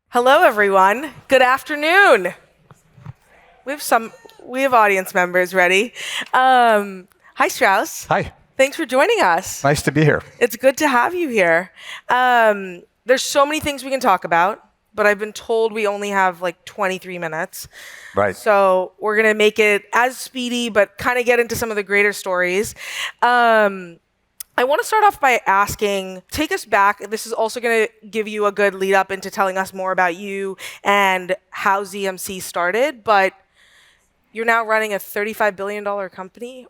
Hello, everyone. Good afternoon. We have audience members ready. Hi, Strauss. Hi, Thanks for joining us. nice to be here. It's good to have you here. There's so many things we can talk about, but I've been told we only have like 23 minutes. Right. So we're going to make it as speedy, but kind of get into some of the greater stories. I want to start off by asking, take us back. This is also going to give you a good lead up into telling us more about you and how ZMC started. But you're now running a $35 billion company,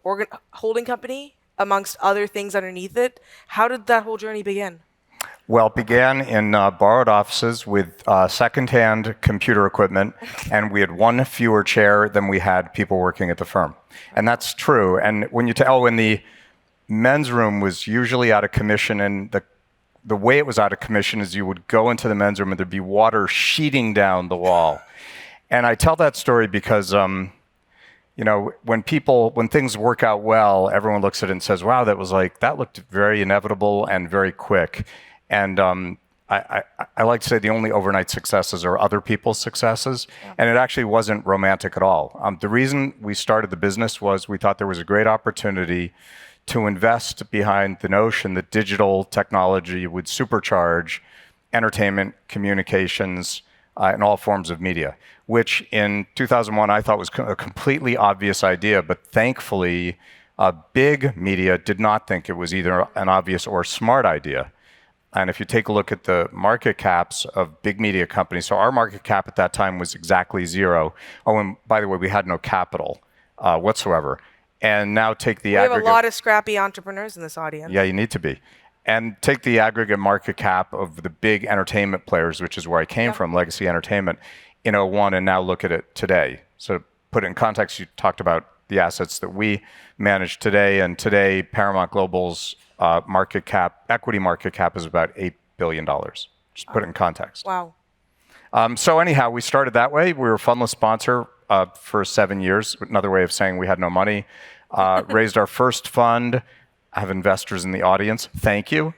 holding company, amongst other things underneath it. How did that whole journey begin? Well, it began in borrowed offices with secondhand computer equipment, and we had one fewer chair than we had people working at the firm. And that's true. And when when the men's room was usually out of commission, and the way it was out of commission is you would go into the men's room and there'd be water sheeting down the wall. And I tell that story because when things work out well, everyone looks at it and says, wow, that looked very inevitable and very quick. And I like to say the only overnight successes are other people's successes. Yeah. And it actually wasn't romantic at all. The reason we started the business was we thought there was a great opportunity to invest behind the notion that digital technology would supercharge entertainment, communications, and all forms of media, which in 2001 I thought was a completely obvious idea, but thankfully big media did not think it was either an obvious or smart idea. And if you take a look at the market caps of big media companies, so our market cap at that time was exactly zero. Oh, and by the way, we had no capital whatsoever. And now take the aggregate. We have a lot of scrappy entrepreneurs in this audience. Yeah, you need to be. And take the aggregate market cap of the big entertainment players, which is where I came from, Legacy Entertainment, in '01, and now look at it today. So to put it in context, you talked about the assets that we manage today, and today Paramount Global's equity market cap is about $8 billion. Just put it in context. Wow. So anyhow, we started that way. We were a fundless sponsor for 7 years. Another way of saying we had no money. Raised our first fund. I have investors in the audience. Thank you.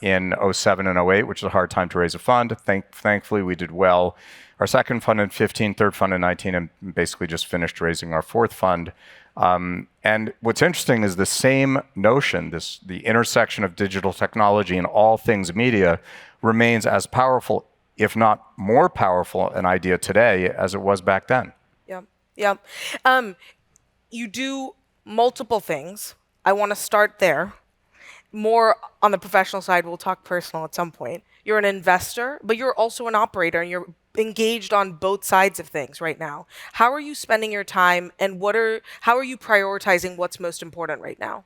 In '07 and '08, which is a hard time to raise a fund. Thankfully, we did well. Our second fund in '15, third fund in '19, and basically just finished raising our fourth fund. And what's interesting is the same notion, the intersection of digital technology and all things media, remains as powerful, if not more powerful, an idea today as it was back then. Yeah. You do multiple things. I want to start there. More on the professional side, we'll talk personal at some point. You're an investor, but you're also an operator, and you're engaged on both sides of things right now. How are you spending your time, and how are you prioritizing what's most important right now?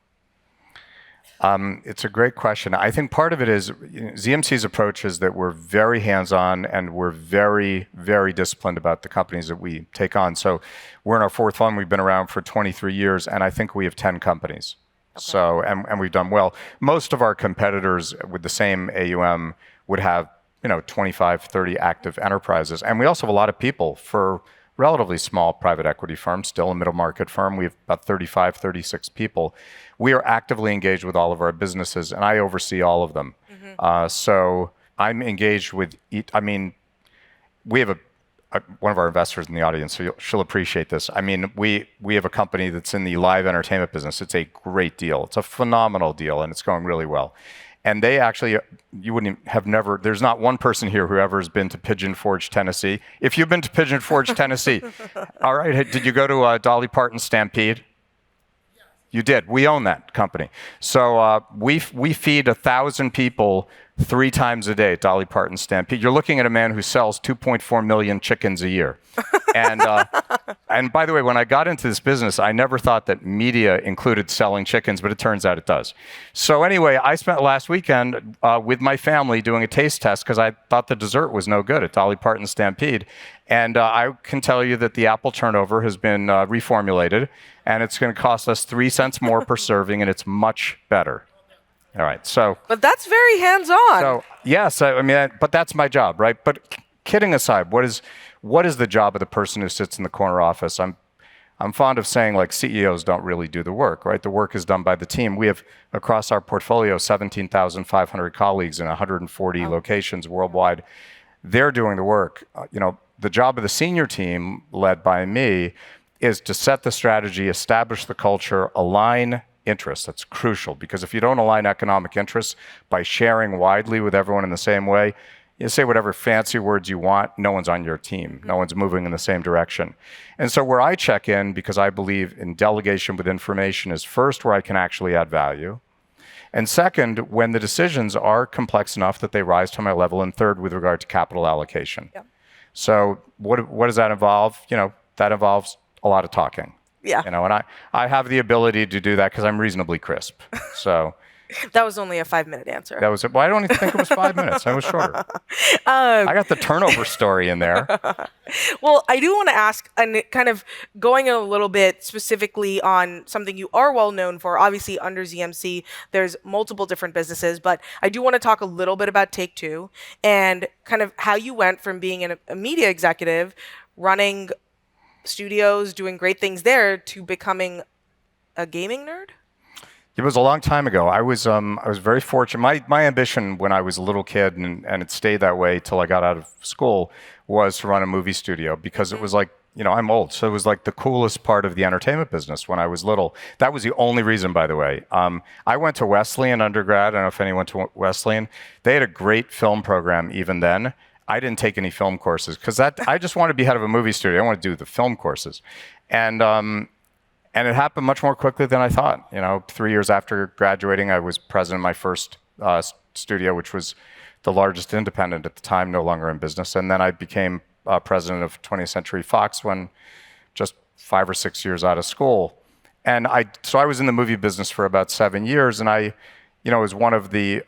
It's a great question. I think part of it is ZMC's approach is that we're very hands-on and we're very, very disciplined about the companies that we take on. So we're in our fourth fund. We've been around for 23 years, and I think we have 10 companies. Okay. So, and we've done well. Most of our competitors with the same AUM would have 25, 30 active enterprises. And we also have a lot of people for relatively small private equity firm, still a middle market firm. We have about 35, 36 people. We are actively engaged with all of our businesses, and I oversee all of them. Mm-hmm. So I'm engaged with, we have one of our investors in the audience, so she'll appreciate this. We have a company that's in the live entertainment business. It's a great deal. It's a phenomenal deal, and it's going really well. And they actually, there's not one person here who ever has been to Pigeon Forge, Tennessee. If you've been to Pigeon Forge, Tennessee, all right, did you go to Dolly Parton Stampede? Yes. You did. We own that company. So we feed 1,000 people 3 times a day at Dolly Parton Stampede. You're looking at a man who sells 2.4 million chickens a year. And by the way, when I got into this business, I never thought that media included selling chickens, but it turns out it does. So anyway, I spent last weekend with my family doing a taste test because I thought the dessert was no good at Dolly Parton Stampede. And I can tell you that the apple turnover has been reformulated, and it's going to cost us 3 cents more per serving, and it's much better. All right, so. But that's very hands-on. So yes, but that's my job, right? But kidding aside, what is the job of the person who sits in the corner office? I'm fond of saying, like, CEOs don't really do the work, right? The work is done by the team. We have, across our portfolio, 17,500 colleagues in 140 locations worldwide. They're doing the work. The job of the senior team, led by me, is to set the strategy, establish the culture, align interests. That's crucial, because if you don't align economic interests by sharing widely with everyone in the same way, you say whatever fancy words you want, no one's on your team. No one's moving in the same direction. And so where I check in, because I believe in delegation with information, is first where I can actually add value. And second, when the decisions are complex enough that they rise to my level. And third, with regard to capital allocation. Yeah. So what does that involve? That involves a lot of talking. Yeah. And I have the ability to do that because I'm reasonably crisp. So That was only a 5-minute answer. that was it. Well, I don't even think it was 5 minutes. I was shorter. I got the turnover story in there. Well, I do want to ask, and kind of going in a little bit specifically on something you are well known for. Obviously, under ZMC, there's multiple different businesses, but I do want to talk a little bit about Take-Two and kind of how you went from being a media executive, running studios, doing great things there, to becoming a gaming nerd. It was a long time ago. I was very fortunate. My ambition when I was a little kid, and it stayed that way till I got out of school, was to run a movie studio, because it was like, I'm old, so it was like the coolest part of the entertainment business when I was little. That was the only reason, by the way. I went to Wesleyan undergrad. I don't know if anyone went to Wesleyan. They had a great film program even then. I didn't take any film courses because I just wanted to be head of a movie studio. I want to do the film courses. And it happened much more quickly than I thought. 3 years after graduating, I was president of my first studio, which was the largest independent at the time, no longer in business. And then I became president of 20th Century Fox when just 5 or 6 years out of school. And so I was in the movie business for about 7 years, and I was one of the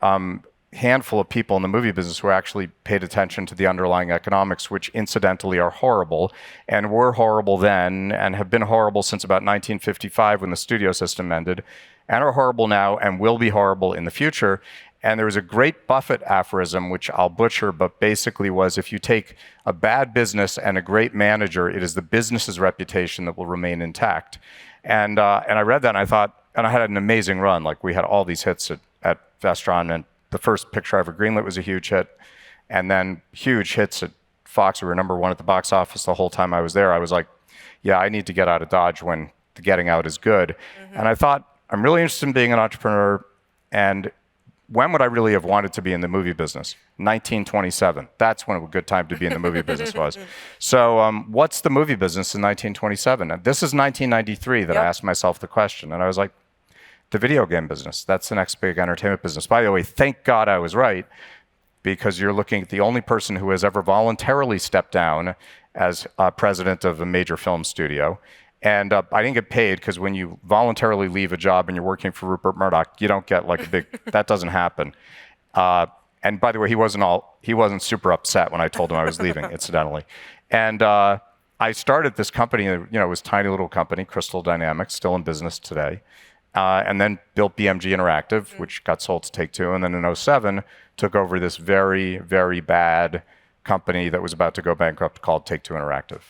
handful of people in the movie business who actually paid attention to the underlying economics, which incidentally are horrible, and were horrible then, and have been horrible since about 1955 when the studio system ended, and are horrible now, and will be horrible in the future. And there was a great Buffett aphorism, which I'll butcher, but basically was, if you take a bad business and a great manager, it is the business's reputation that will remain intact. And I read that, and I thought, and I had an amazing run. Like, we had all these hits at Vestron, and the first picture I ever greenlit was a huge hit. And then huge hits at Fox. We were #1 at the box office the whole time I was there. I was like, yeah, I need to get out of Dodge when the getting out is good. Mm-hmm. And I thought, I'm really interested in being an entrepreneur. And when would I really have wanted to be in the movie business? 1927. That's when a good time to be in the movie business was. So what's the movie business in 1927? And this is 1993 that I asked myself the question. And I was like, the video game business. That's the next big entertainment business. By the way, thank God I was right, because you're looking at the only person who has ever voluntarily stepped down as president of a major film studio. And I didn't get paid, because when you voluntarily leave a job and you're working for Rupert Murdoch, you don't get like a big, that doesn't happen. And by the way, he wasn't super upset when I told him I was leaving, incidentally. And I started this company, it was a tiny little company, Crystal Dynamics, still in business today. And then built BMG Interactive, which got sold to Take-Two, and then in 2007 took over this very, very bad company that was about to go bankrupt called Take-Two Interactive.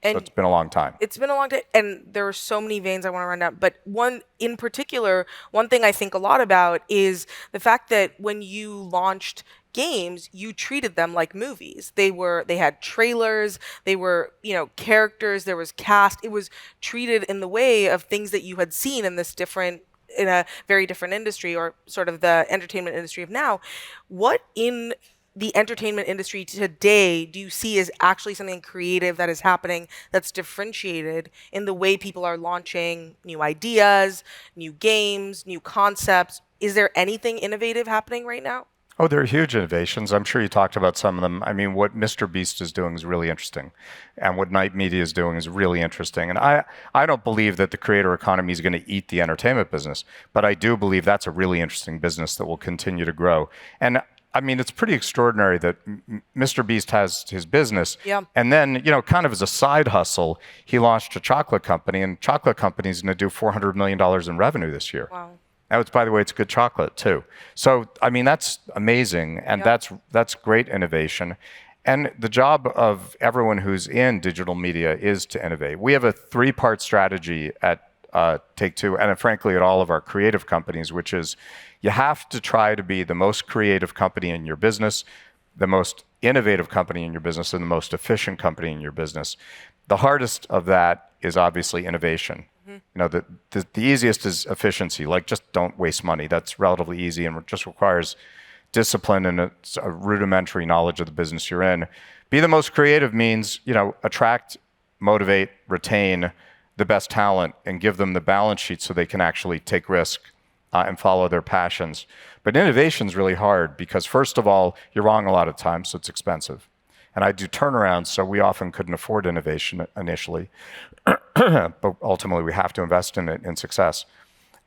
And so it's been a long time. It's been a long time, and there are so many veins I want to run down. But one in particular, one thing I think a lot about is the fact that when you launched games, you treated them like movies. They had trailers, they were, characters, there was cast. It was treated in the way of things that you had seen in a very different industry, or sort of the entertainment industry of now. What in the entertainment industry today do you see as actually something creative that is happening that's differentiated in the way people are launching new ideas, new games, new concepts? Is there anything innovative happening right now? Oh, there are huge innovations. I'm sure you talked about some of them. I mean, what Mr. Beast is doing is really interesting. And what Night Media is doing is really interesting. And I don't believe that the creator economy is going to eat the entertainment business, but I do believe that's a really interesting business that will continue to grow. And I mean, it's pretty extraordinary that Mr. Beast has his business. Yeah. And then, kind of as a side hustle, he launched a chocolate company, and chocolate company is going to do $400 million in revenue this year. Wow. And by the way, it's good chocolate too. So, I mean, that's amazing. And that's great innovation. And the job of everyone who's in digital media is to innovate. We have a 3-part strategy at Take-Two, and frankly at all of our creative companies, which is you have to try to be the most creative company in your business, the most innovative company in your business and the most efficient company in your business. The hardest of that is obviously innovation. You know, the easiest is efficiency, like just don't waste money. That's relatively easy and just requires discipline and a rudimentary knowledge of the business you're in. Be the most creative means, you know, attract, motivate, retain the best talent and give them the balance sheet so they can actually take risk and follow their passions. But innovation is really hard because, first of all, you're wrong a lot of times, so it's expensive. And I do turnarounds, so we often couldn't afford innovation initially. But ultimately, we have to invest in it in success.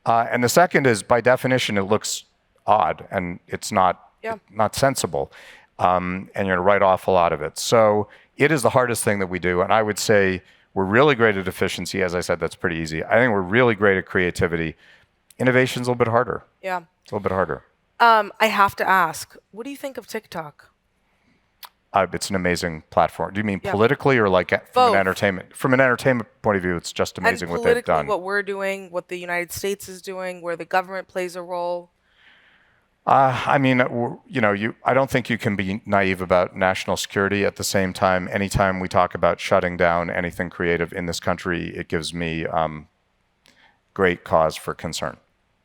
And the second is, by definition, it looks odd and it's not sensible. And you're going to write off a lot of it. So it is the hardest thing that we do. And I would say we're really great at efficiency. As I said, that's pretty easy. I think we're really great at creativity. Innovation's a little bit harder. Yeah. It's a little bit harder. I have to ask, what do you think of TikTok? It's an amazing platform. Do you mean politically or like from an entertainment? From an entertainment point of view, it's just amazing what they've done. What we're doing, what the United States is doing, where the government plays a role. I mean, you know, I don't think you can be naive about national security. At the same time, anytime we talk about shutting down anything creative in this country, it gives me great cause for concern.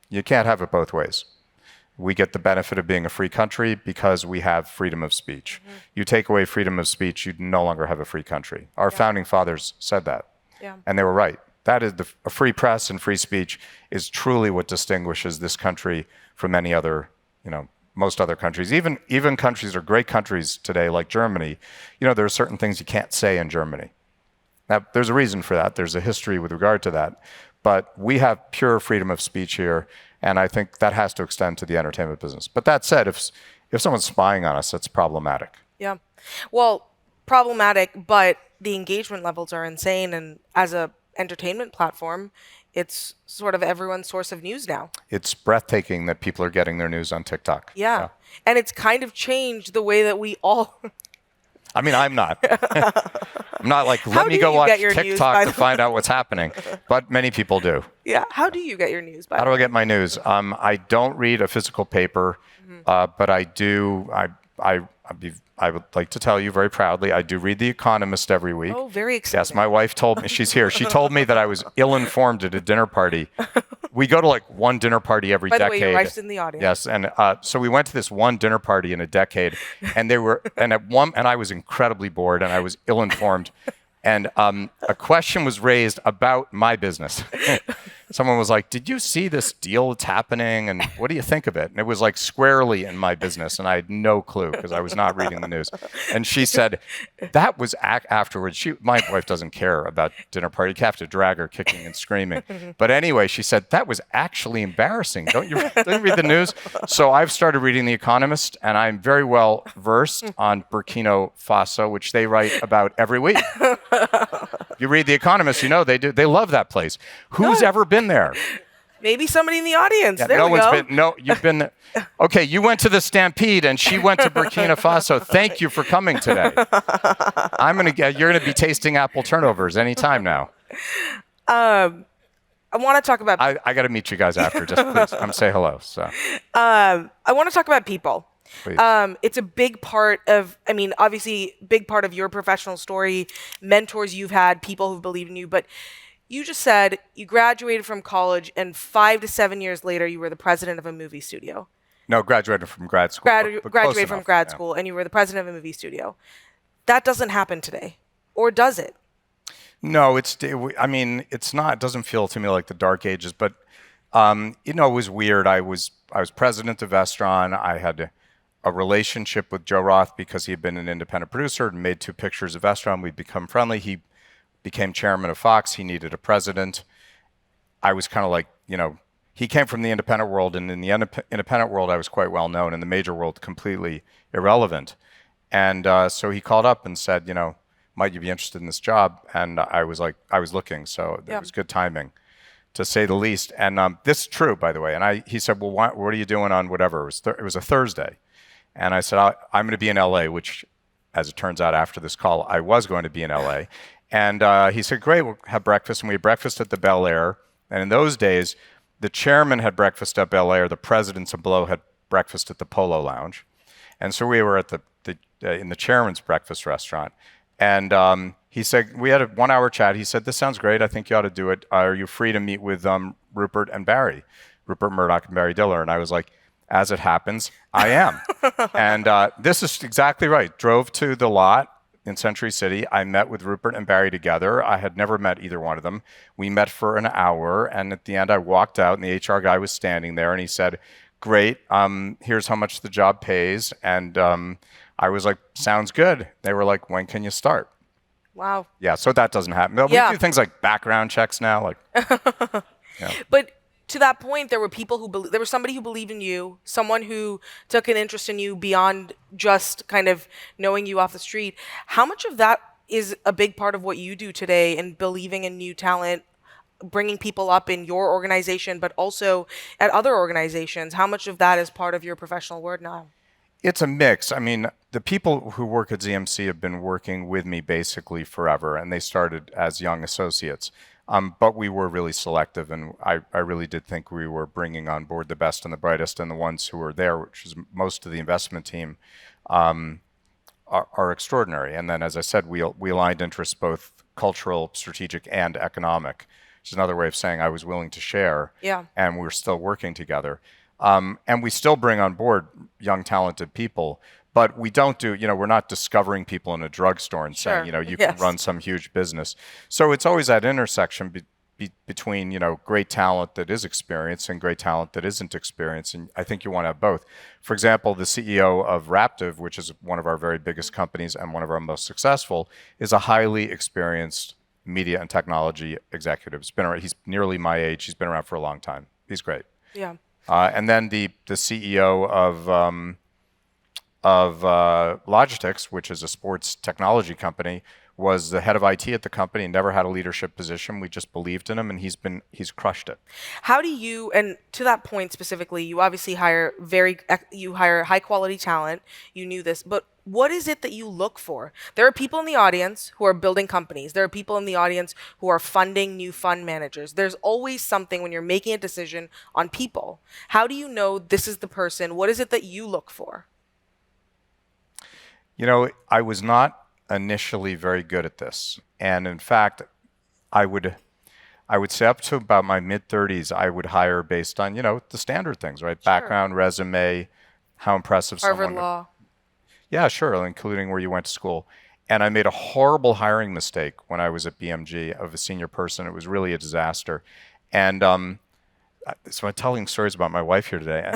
You can't have it both ways. We get the benefit of being a free country because we have freedom of speech. You take away freedom of speech, you no longer have a free country. Our founding fathers said that, and they were right. That is a free press and free speech is truly what distinguishes this country from any other, you know, most other countries. Even countries are great countries today, like Germany. You know, there are certain things you can't say in Germany. Now, there's a reason for that. There's a history with regard to that. But we have pure freedom of speech here, and I think that has to extend to the entertainment business. But that said, if someone's spying on us, that's problematic. Yeah. Well, problematic, but the engagement levels are insane. And as a entertainment platform, it's sort of everyone's source of news now. It's breathtaking that people are getting their news on TikTok. Yeah. And it's kind of changed the way that we all... I mean, I'm not. I'm not like, let me go watch TikTok to find out what's happening. But many people do. Yeah. How do you get your news? How do I get my news? I don't read a physical paper, but I do. I would like to tell you very proudly, I do read The Economist every week. Oh, very exciting. Yes, my wife told me, she's here. She told me that I was ill-informed at a dinner party. We go to like one dinner party every decade. By the way, your wife's in the audience. Yes, and so we went to this one dinner party in a decade, and I was incredibly bored, and I was ill-informed, and a question was raised about my business. Someone was like, "Did you see this deal that's happening, and what do you think of it?" And it was like squarely in my business, and I had no clue because I was not reading the news. And she said, "That was afterwards." My wife doesn't care about dinner party. You have to drag her kicking and screaming. But anyway, she said, "That was actually embarrassing. Don't you read the news?" So I've started reading The Economist, and I'm very well versed on Burkina Faso, which they write about every week. If you read The Economist, you know they do. They love that place. Who's ever been there? Maybe somebody in the audience. Yeah, there no we one's go. been. No, you've been there. Okay, you went to the Stampede, and she went to Burkina Faso. Thank you for coming today. You're gonna be tasting apple turnovers anytime now. I want to talk about. I got to meet you guys after. Just please come say hello. So. I want to talk about people. Please. It's a big part of, I mean, obviously, big part of your professional story, mentors you've had, people who've believed in you, but you just said you graduated from college and 5 to 7 years later, you were the president of a movie studio. No, graduated from grad school. Graduated from grad school and you were the president of a movie studio. That doesn't happen today. Or does it? No, it's not, it doesn't feel to me like the dark ages, but, it was weird. I was president of Vestron. I had a relationship with Joe Roth because he had been an independent producer and made 2 pictures of Vestron. We'd become friendly. He became chairman of Fox. He needed a president. I was kind of like, he came from the independent world, and in the independent world, I was quite well known. In the major world, completely irrelevant. And so he called up and said, might you be interested in this job? And I was like, I was looking, so it was good timing, to say the least. And this is true, by the way. And he said, well, what are you doing on whatever? It was a Thursday. And I said, I'm going to be in LA, which, as it turns out after this call, I was going to be in LA. And he said, great, we'll have breakfast. And we had breakfast at the Bel Air. And in those days, the chairman had breakfast at Bel Air. The presidents of below had breakfast at the Polo Lounge. And so we were at the in the chairman's breakfast restaurant. And he said, we had a 1 hour chat. He said, this sounds great. I think you ought to do it. Are you free to meet with Rupert and Barry, Rupert Murdoch and Barry Diller? And I was like, as it happens, I am. And this is exactly right. Drove to the lot in Century City. I met with Rupert and Barry together. I had never met either one of them. We met for an hour. And at the end, I walked out and the HR guy was standing there and he said, great, here's how much the job pays. And I was like, sounds good. They were like, when can you start? Wow. Yeah, so that doesn't happen. We do things like background checks now. Like, yeah. But to that point, there were people there was somebody who believed in you, someone who took an interest in you beyond just kind of knowing you off the street. How much of that is a big part of what you do today in believing in new talent, bringing people up in your organization, but also at other organizations? How much of that is part of your professional work now? It's a mix. I mean, the people who work at ZMC have been working with me basically forever, and they started as young associates. But we were really selective, and I really did think we were bringing on board the best and the brightest, and the ones who were there, which is most of the investment team, are extraordinary. And then, as I said, we aligned interests, both cultural, strategic, and economic, which is another way of saying I was willing to share, and we're still working together. And we still bring on board young, talented people, but we don't do, we're not discovering people in a drugstore and saying, you can run some huge business. So it's always that intersection between, great talent that is experienced and great talent that isn't experienced. And I think you want to have both. For example, the CEO of Raptive, which is one of our very biggest companies and one of our most successful, is a highly experienced media and technology executive. He's nearly my age. He's been around for a long time. He's great. Yeah. And then the CEO of Logitech, which is a sports technology company, was the head of IT at the company and never had a leadership position. We just believed in him, and he's crushed it. How do you, and to that point specifically, you obviously hire high quality talent. You knew this, but what is it that you look for? There are people in the audience who are building companies. There are people in the audience who are funding new fund managers. There's always something when you're making a decision on people. How do you know this is the person? What is it that you look for? I was not initially very good at this. And in fact, I would say up to about my mid-30s, I would hire based on, the standard things, right? Sure. Background, resume, how impressive Harvard someone... Law. Yeah, sure, including where you went to school. And I made a horrible hiring mistake when I was at BMG of a senior person. It was really a disaster. And so I'm telling stories about my wife here today.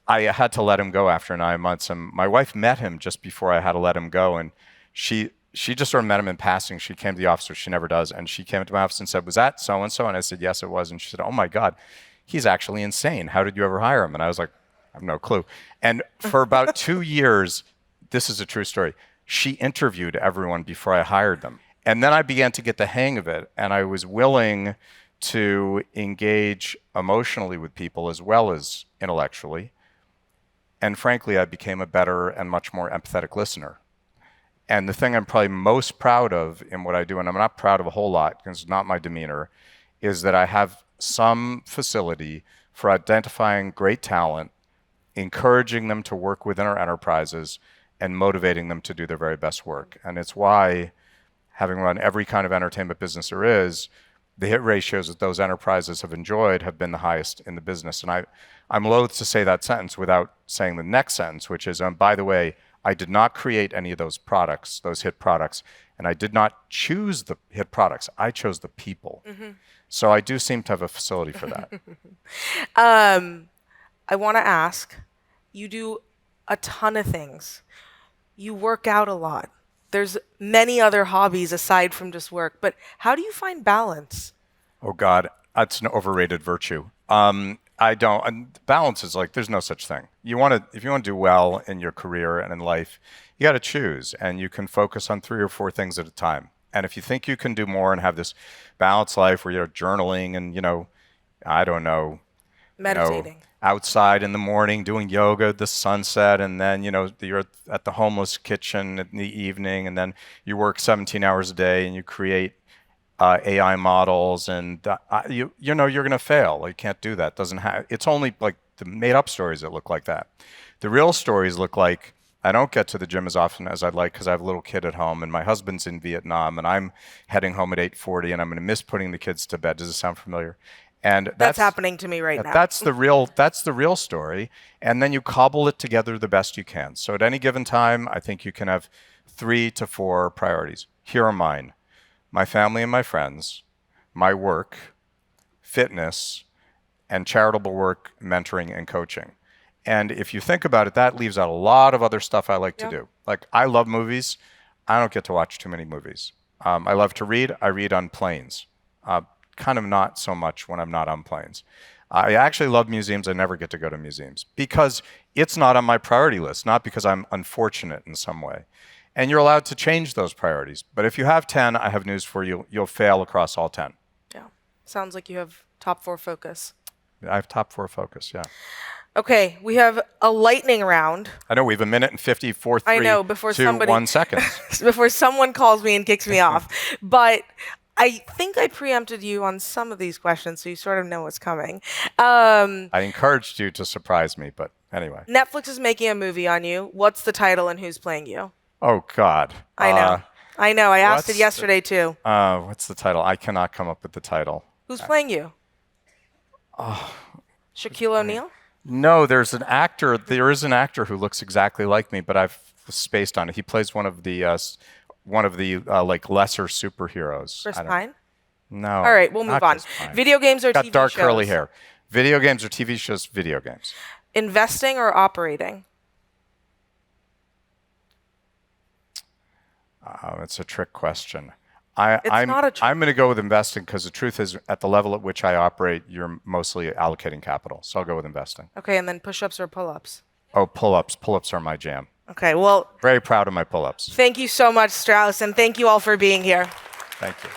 I had to let him go after 9 months. And my wife met him just before I had to let him go. And she just sort of met him in passing. She came to the office, which she never does. And she came to my office and said, was that so-and-so? And I said, yes, it was. And she said, oh, my God, he's actually insane. How did you ever hire him? And I was like, I have no clue. And for about 2 years... This is a true story. She interviewed everyone before I hired them. And then I began to get the hang of it, and I was willing to engage emotionally with people as well as intellectually. And frankly, I became a better and much more empathetic listener. And the thing I'm probably most proud of in what I do, and I'm not proud of a whole lot because it's not my demeanor, is that I have some facility for identifying great talent, encouraging them to work within our enterprises, and motivating them to do their very best work. And it's why, having run every kind of entertainment business there is, the hit ratios that those enterprises have enjoyed have been the highest in the business. And I'm loath to say that sentence without saying the next sentence, which is, by the way, I did not create any of those products, those hit products, and I did not choose the hit products. I chose the people. Mm-hmm. So I do seem to have a facility for that. I want to ask, you do a ton of things. You work out a lot. There's many other hobbies aside from just work, but how do you find balance? Oh God, that's an overrated virtue. I don't. Balance is like, there's no such thing. If you want to do well in your career and in life, you got to choose, and you can focus on 3 or 4 things at a time. And if you think you can do more and have this balanced life where you're journaling and, I don't know, meditating. Outside in the morning doing yoga at the sunset, and then you're at the homeless kitchen in the evening, and then you work 17 hours a day and you create AI models, and you're going to fail. You can't do that. It's only like the made up stories that look like that. The real stories look like I don't get to the gym as often as I'd like because I have a little kid at home, and my husband's in Vietnam, and I'm heading home at 8:40, and I'm going to miss putting the kids to bed. Does it sound familiar? And That's happening to me right now. That's the real story. And then you cobble it together the best you can. So at any given time, I think you can have 3 to 4 priorities. Here are mine: my family and my friends, my work, fitness, and charitable work, mentoring, and coaching. And if you think about it, that leaves out a lot of other stuff I like to do. Like, I love movies. I don't get to watch too many movies. I love to read. I read on planes. Kind of not so much when I'm not on planes. I actually love museums. I never get to go to museums because it's not on my priority list, not because I'm unfortunate in some way. And you're allowed to change those priorities. But if you have 10, I have news for you. You'll fail across all 10. Yeah. Sounds like you have top 4 focus. I have top 4 focus, yeah. Okay, we have a lightning round. I know we have 1 minute and 54 I know, before 1 second. Before someone calls me and kicks me off. But I think I preempted you on some of these questions, so you sort of know what's coming. I encouraged you to surprise me, but anyway. Netflix is making a movie on you. What's the title and who's playing you? Oh, God. I know. I know. I asked it yesterday, too. What's the title? I cannot come up with the title. Who's playing you? Shaquille O'Neal? No, there is an actor who looks exactly like me, but I've spaced on it. He plays one of the like lesser superheroes. Chris Pine? No. All right, we'll move on. Video games or TV shows? Got dark curly hair. Video games or TV shows? Video games. Investing or operating? It's a trick question. It's not a trick. I'm going to go with investing because the truth is, at the level at which I operate, you're mostly allocating capital. So I'll go with investing. Okay, and then push-ups or pull-ups? Oh, pull-ups. Pull-ups are my jam. Okay, well, Very proud of my pull-ups. thank you so much, Strauss, and thank you all for being here. Thank you.